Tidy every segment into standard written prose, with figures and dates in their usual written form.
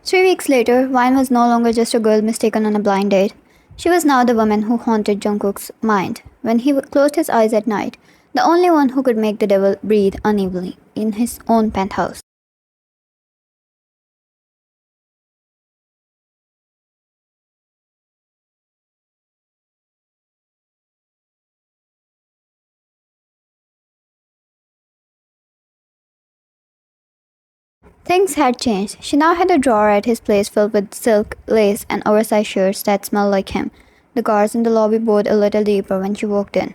3 weeks later, Wine was no longer just a girl mistaken on a blind date. She was now the woman who haunted Jungkook's mind. When he closed his eyes at night, the only one who could make the devil breathe unevenly in his own penthouse. Things had changed. She now had a drawer at his place filled with silk, lace, and oversized shirts that smelled like him. The guards in the lobby bowed a little deeper when she walked in.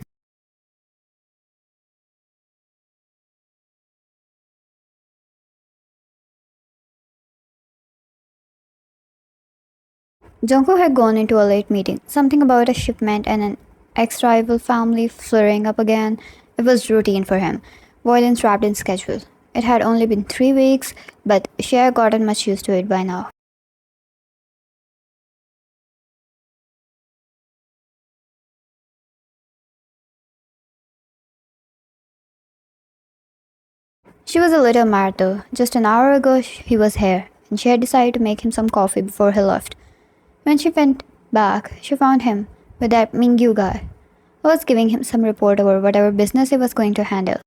Jungkook had gone into a late meeting. Something about a shipment and an ex-rival family flaring up again. It was routine for him. Violence wrapped in schedule. It had only been 3 weeks, but she had gotten much used to it by now. She was a little mad though. Just an hour ago, he was here, and she had decided to make him some coffee before he left. When she went back, she found him with that Mingyu guy who was giving him some report over whatever business he was going to handle.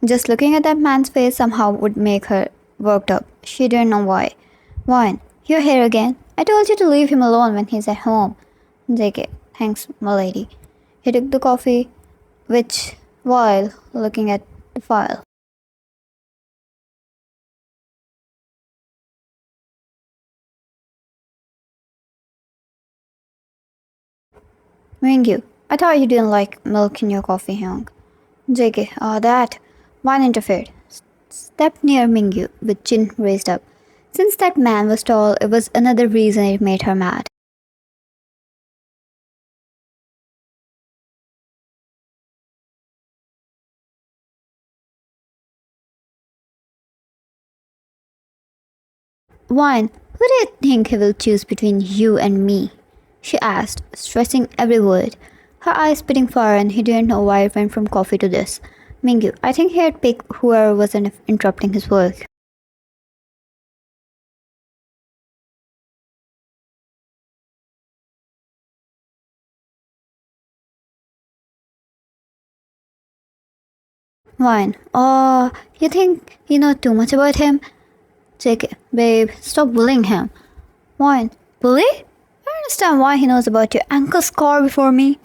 Just looking at that man's face somehow would make her worked up. She didn't know why. Wine, you're here again. I told you to leave him alone when he's at home. Take it. Thanks, milady. He took the coffee, which, while looking at the file. Mingyu, I thought you didn't like milk in your coffee, Hyung. JK, that. Wine interfered. Stepped near Mingyu with chin raised up. Since that man was tall, it was another reason it made her mad. Wine, who do you think he will choose between you and me? She asked, stressing every word. Her eyes spitting fire, and he didn't know why it went from coffee to this. Mingyu, I think he'd pick whoever wasn't interrupting his work. Wine, oh, you think you know too much about him? JK, babe, stop bullying him. Wine, bully? I don't understand why he knows about your ankle scar before me.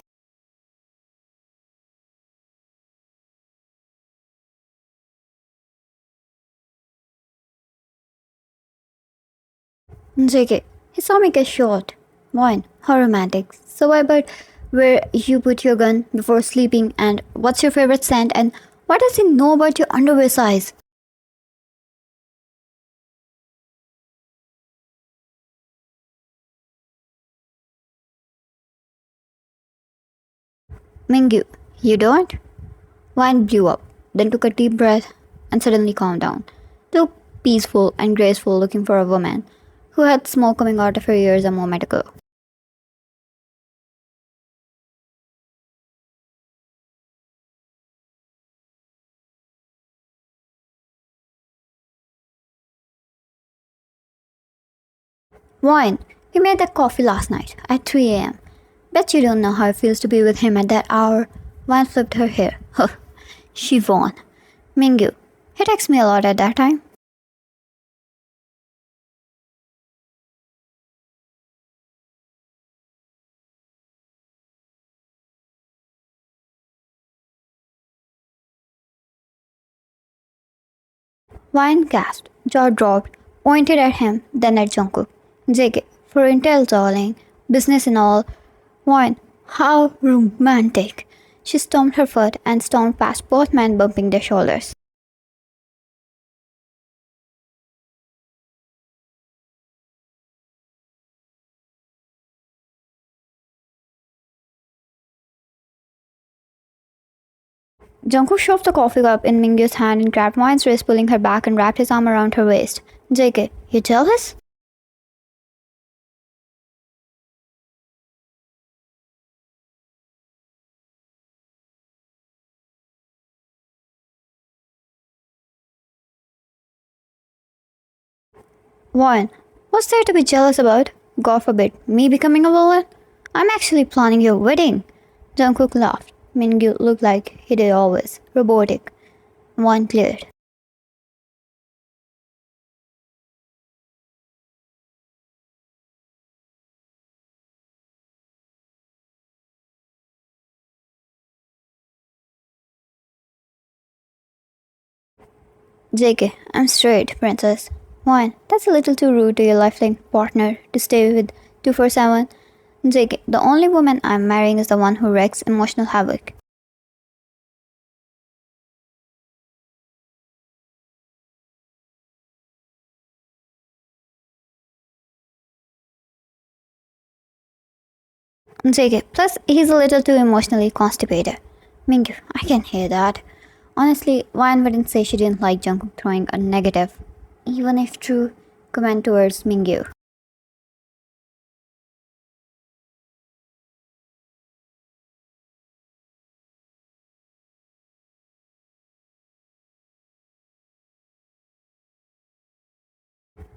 JK, he saw me get shot. Wine, how romantic. So why about where you put your gun before sleeping and what's your favorite scent and what does he know about your underwear size? Mingyu, you don't? Wine blew up, then took a deep breath and suddenly calmed down. Looked peaceful and graceful looking for a woman who had smoke coming out of her ears a moment ago. Wine, he made that coffee last night at 3 a.m. Bet you don't know how it feels to be with him at that hour. Wine flipped her hair. Huh, she won. Mingyu, he texted me a lot at that time. Wine gasped, jaw dropped, pointed at him, then at Jungkook. JK, for intel, darling, business and all. Wine, how romantic. She stomped her foot and stomped past both men, bumping their shoulders. Jungkook shoved the coffee cup in Mingyu's hand and grabbed Wine's wrist, pulling her back and wrapped his arm around her waist. JK, you jealous? One, what's there to be jealous about? God forbid, me becoming a villain? I'm actually planning your wedding. Jungkook laughed. Mingyu looked like he did always, robotic. One glared. JK, I'm straight, princess. One, that's a little too rude to your lifelong partner to stay with 247. JK, the only woman I'm marrying is the one who wreaks emotional havoc. JK, plus he's a little too emotionally constipated. Mingyu, I can hear that. Honestly, Ryan wouldn't say she didn't like Jungkook throwing a negative, even if true, comment towards Mingyu.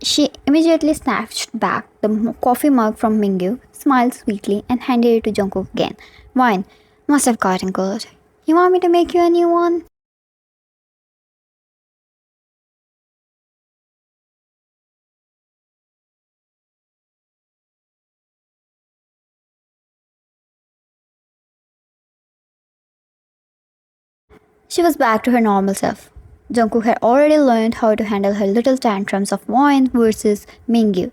She immediately snatched back the coffee mug from Mingyu, smiled sweetly, and handed it to Jungkook again. Wine must have gotten cold. You want me to make you a new one? She was back to her normal self. Jungkook had already learned how to handle her little tantrums of wine versus Mingyu.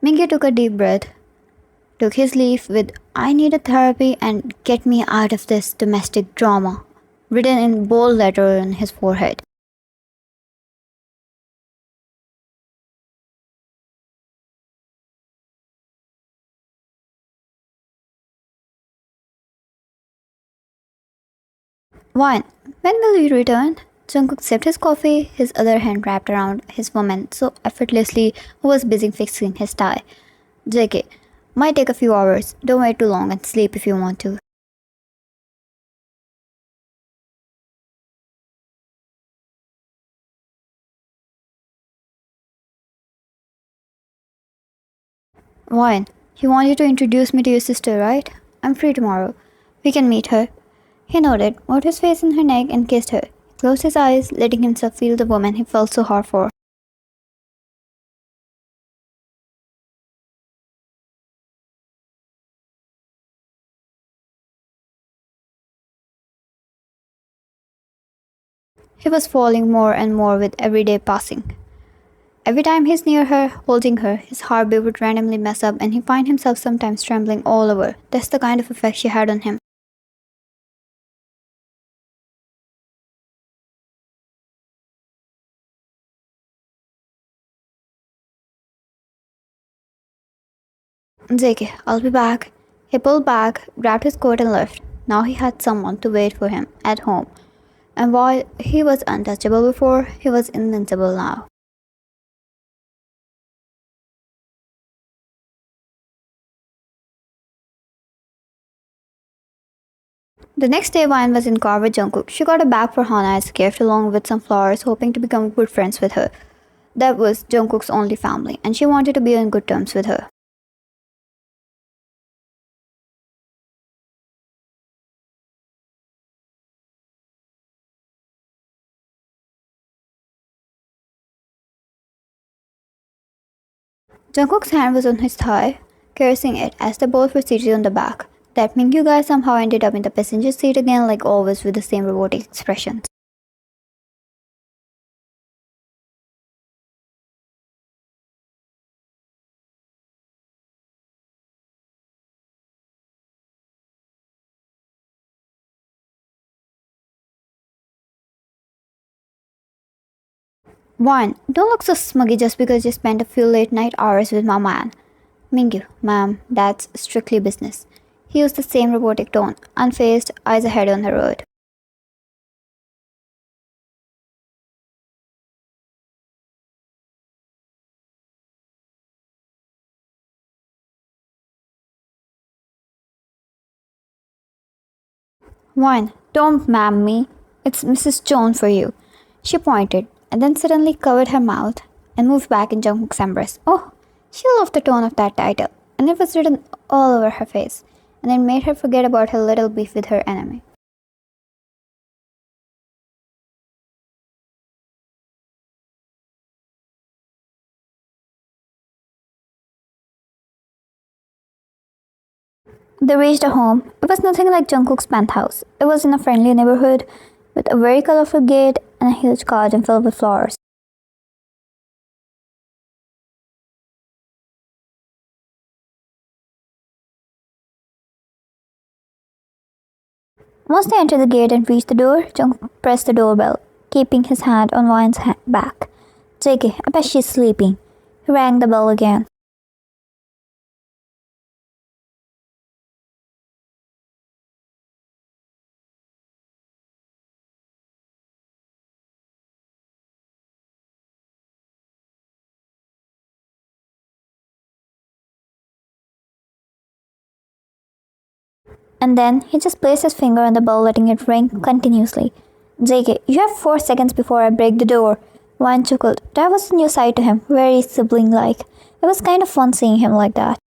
Mingyu took a deep breath, took his leave with I need a therapy and get me out of this domestic drama, written in bold letter on his forehead. One, when will you return? Jungkook sipped his coffee, his other hand wrapped around his woman so effortlessly who was busy fixing his tie. JK, might take a few hours. Don't wait too long and sleep if you want to. One, you want you to introduce me to your sister, right? I'm free tomorrow. We can meet her. He nodded, moved his face in her neck, and kissed her. He closed his eyes, letting himself feel the woman he felt so hard for. He was falling more and more with every day passing. Every time he's near her, holding her, his heartbeat would randomly mess up and he'd find himself sometimes trembling all over. That's the kind of effect she had on him. JK, I'll be back. He pulled back, grabbed his coat and left. Now he had someone to wait for him at home. And while he was untouchable before, he was invincible now. The next day, Wine was in car with Jungkook. She got a bag for Hana as a gift along with some flowers, hoping to become good friends with her. That was Jungkook's only family, and she wanted to be on good terms with her. Jungkook's hand was on his thigh, caressing it as they both were seated on the back. That Mingyu guy somehow ended up in the passenger seat again, like always, with the same robotic expressions. One, don't look so smuggy just because you spent a few late night hours with my man. Mingyu, ma'am, that's strictly business. He used the same robotic tone, unfazed, eyes ahead on the road. One, don't ma'am me. It's Mrs. Jones for you. She pointed, and then suddenly covered her mouth. and moved back in Jungkook's embrace. Oh, she loved the tone of that title, and it was written all over her face, and it made her forget about her little beef with her enemy. They reached a home. It was nothing like Jungkook's penthouse. It was in a friendly neighborhood with a very colorful gate and a huge garden filled with flowers. Once they entered the gate and reached the door, Jungkook pressed the doorbell, keeping his hand on Wyan's back. JK, I bet she's sleeping. He rang the bell again. And then he just placed his finger on the bell, letting it ring continuously. JK, you have 4 seconds before I break the door. Wyan chuckled. That was a new side to him, very sibling like. It was kind of fun seeing him like that.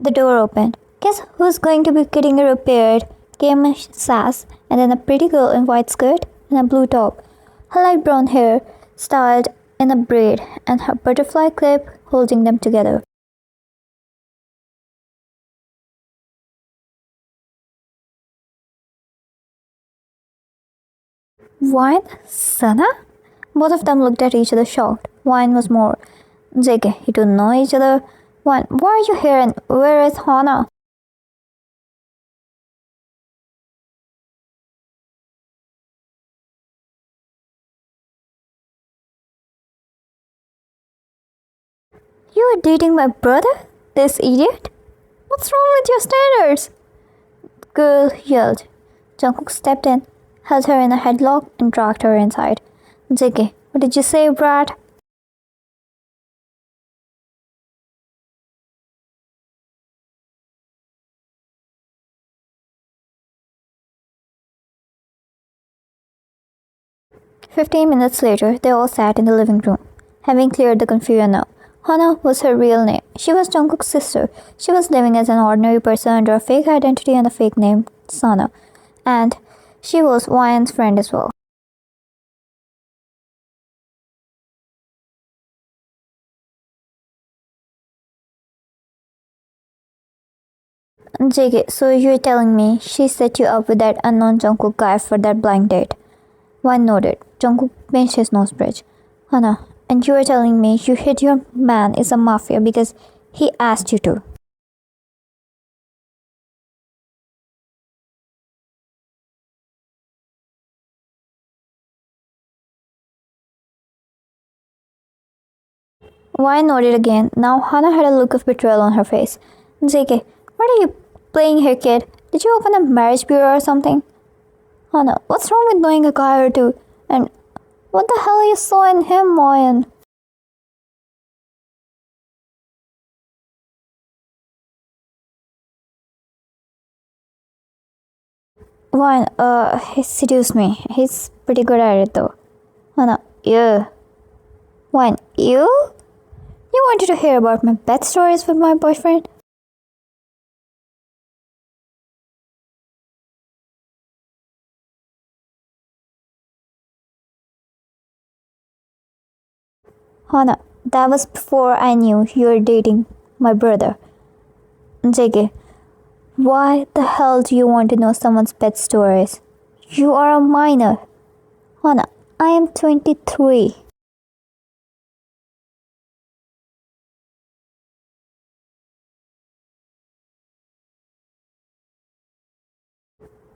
The door opened. Guess who's going to be getting repaired? Came a sass, and then a pretty girl in white skirt and a blue top. Her light brown hair styled in a braid, and her butterfly clip holding them together. Wine? Sana? Both of them looked at each other shocked. Wine was more. JK, you don't know each other? Wine, why are you here and where is Hana? You are dating my brother? This idiot? What's wrong with your standards? Girl yelled. Jungkook stepped in, held her in a headlock, and dragged her inside. JK, what did you say, brat? 15 minutes later, they all sat in the living room, having cleared the confusion now. Hana was her real name. She was Jungkook's sister. She was living as an ordinary person under a fake identity and a fake name, Sana. And she was Wyan's friend as well. JK, so you're telling me she set you up with that unknown Jungkook guy for that blind date? Wyan nodded. Jungkook pinched his nose bridge. Hana, and you are telling me you hit your man is a mafia because he asked you to? Wyan nodded again. Now Hana had a look of betrayal on her face. JK, what are you playing here, kid? Did you open a marriage bureau or something? Hana, what's wrong with knowing a guy or two? And what the hell you saw in him, Wyan? Wyan, he seduced me. He's pretty good at it though. Hana, yeah. Wyan, you? You wanted to hear about my bed stories with my boyfriend? Hana, that was before I knew you were dating my brother. JK, why the hell do you want to know someone's pet stories? You are a minor. Hana, I am 23.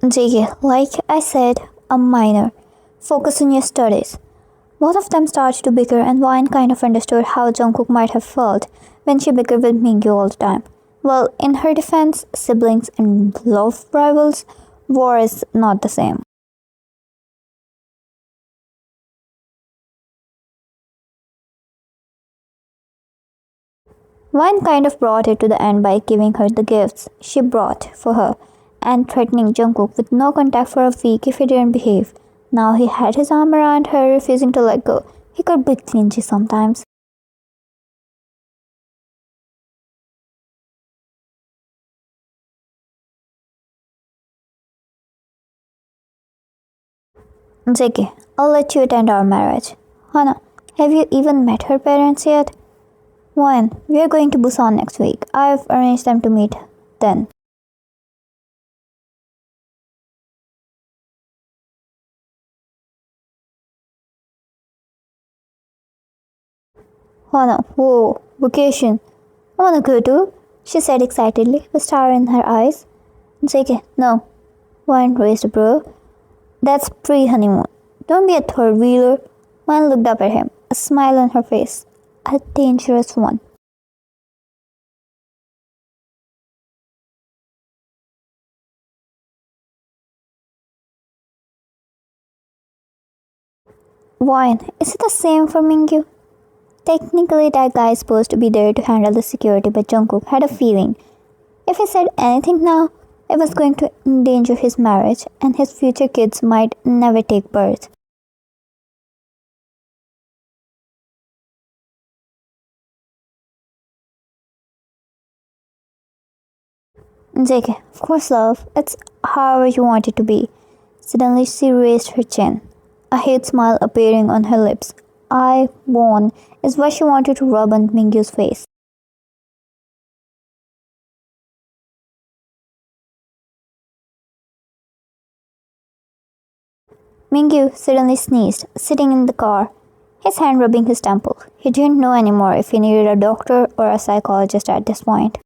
JK, like I said, a minor. Focus on your studies. Both of them started to bicker, and Wyan kind of understood how Jungkook might have felt when she bickered with Mingyu all the time. Well, in her defense, siblings and love rivals, war is not the same. Wine kind of brought it to the end by giving her the gifts she brought for her and threatening Jungkook with no contact for a week if he didn't behave. Now he had his arm around her, refusing to let go. He could be clingy sometimes. JK, I'll let you attend our marriage. Hana, have you even met her parents yet? Wine, we are going to Busan next week. I've arranged them to meet then. Hana, whoa, vacation. I wanna go too, she said excitedly, the star in her eyes. JK, no. Wine raised a brow. That's pre-honeymoon. Don't be a third wheeler. Wine looked up at him, a smile on her face. A dangerous one. Wine, is it the same for Mingyu? Technically, that guy is supposed to be there to handle the security, but Jungkook had a feeling if he said anything now, it was going to endanger his marriage, and his future kids might never take birth. JK, of course, love. It's however you want it to be. Suddenly, she raised her chin, a hate smile appearing on her lips. I won is what she wanted to rub on Mingyu's face. Mingyu suddenly sneezed, sitting in the car, his hand rubbing his temple. He didn't know anymore if he needed a doctor or a psychologist at this point.